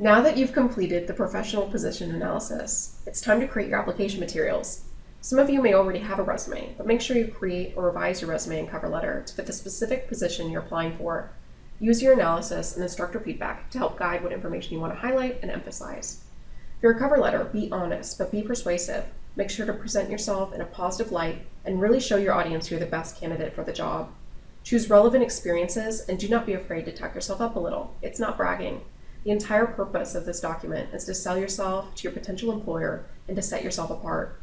Now that you've completed the professional position analysis, it's time to create your application materials. Some of you may already have a resume, but make sure you create or revise your resume and cover letter to fit the specific position you're applying for. Use your analysis and instructor feedback to help guide what information you want to highlight and emphasize. For your cover letter, be honest, but be persuasive. Make sure to present yourself in a positive light and really show your audience you're the best candidate for the job. Choose relevant experiences and do not be afraid to tuck yourself up a little. It's not bragging. The entire purpose of this document is to sell yourself to your potential employer and to set yourself apart.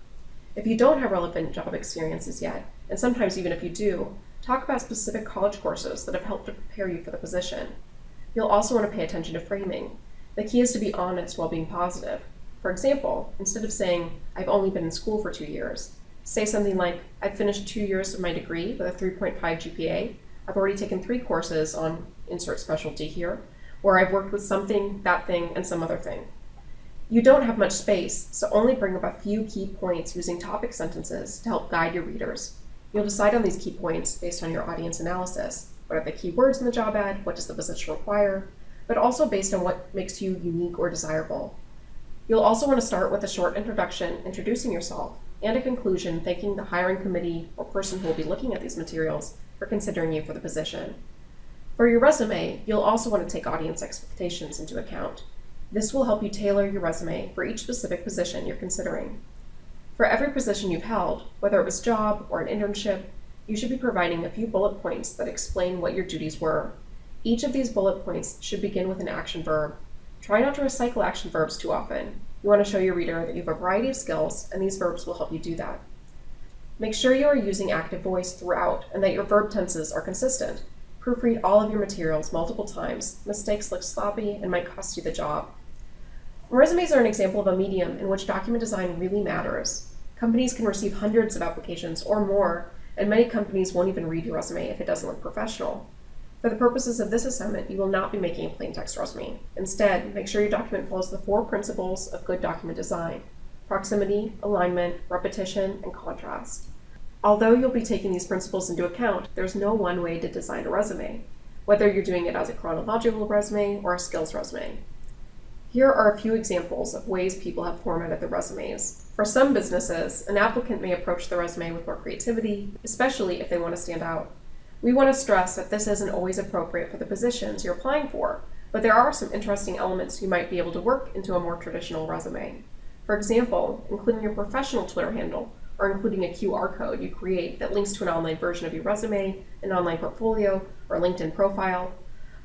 If you don't have relevant job experiences yet, and sometimes even if you do, talk about specific college courses that have helped to prepare you for the position. You'll also want to pay attention to framing. The key is to be honest while being positive. For example, instead of saying, "I've only been in school for 2 years," say something like, "I've finished 2 years of my degree with a 3.5 GPA. I've already taken 3 courses on insert specialty here, or I've worked with something, that thing, and some other thing." You don't have much space, so only bring up a few key points using topic sentences to help guide your readers. You'll decide on these key points based on your audience analysis. What are the key words in the job ad? What does the position require? But also based on what makes you unique or desirable. You'll also want to start with a short introduction introducing yourself and a conclusion thanking the hiring committee or person who will be looking at these materials for considering you for the position. For your resume, you'll also want to take audience expectations into account. This will help you tailor your resume for each specific position you're considering. For every position you've held, whether it was a job or an internship, you should be providing a few bullet points that explain what your duties were. Each of these bullet points should begin with an action verb. Try not to recycle action verbs too often. You want to show your reader that you have a variety of skills, and these verbs will help you do that. Make sure you are using active voice throughout and that your verb tenses are consistent. Proofread all of your materials multiple times. Mistakes look sloppy and might cost you the job. Resumes are an example of a medium in which document design really matters. Companies can receive hundreds of applications or more, and many companies won't even read your resume if it doesn't look professional. For the purposes of this assignment, you will not be making a plain text resume. Instead, make sure your document follows the 4 principles of good document design: proximity, alignment, repetition, and contrast. Although you'll be taking these principles into account, there's no one way to design a resume, whether you're doing it as a chronological resume or a skills resume. Here are a few examples of ways people have formatted their resumes. For some businesses, an applicant may approach the resume with more creativity, especially if they want to stand out. We want to stress that this isn't always appropriate for the positions you're applying for, but there are some interesting elements you might be able to work into a more traditional resume. For example, including your professional Twitter handle, or including a QR code you create that links to an online version of your resume, an online portfolio, or LinkedIn profile.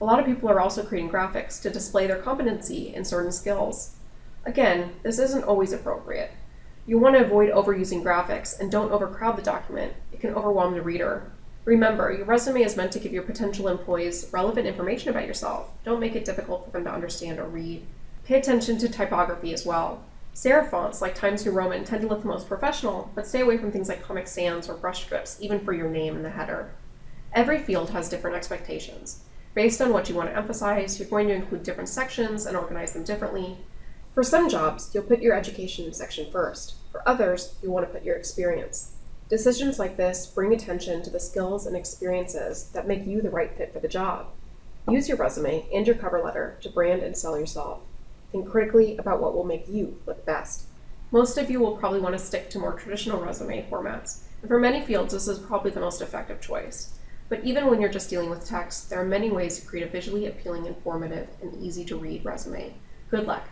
A lot of people are also creating graphics to display their competency in certain skills. Again, this isn't always appropriate. You want to avoid overusing graphics and don't overcrowd the document. It can overwhelm the reader. Remember, your resume is meant to give your potential employees relevant information about yourself. Don't make it difficult for them to understand or read. Pay attention to typography as well. Serif fonts like Times New Roman tend to look the most professional, but stay away from things like Comic Sans or brush scripts, even for your name in the header. Every field has different expectations. Based on what you want to emphasize, you're going to include different sections and organize them differently. For some jobs, you'll put your education section first. For others, you'll want to put your experience. Decisions like this bring attention to the skills and experiences that make you the right fit for the job. Use your resume and your cover letter to brand and sell yourself. Think critically about what will make you look best. Most of you will probably want to stick to more traditional resume formats, and for many fields, this is probably the most effective choice. But even when you're just dealing with text, there are many ways to create a visually appealing, informative, and easy to read resume. Good luck.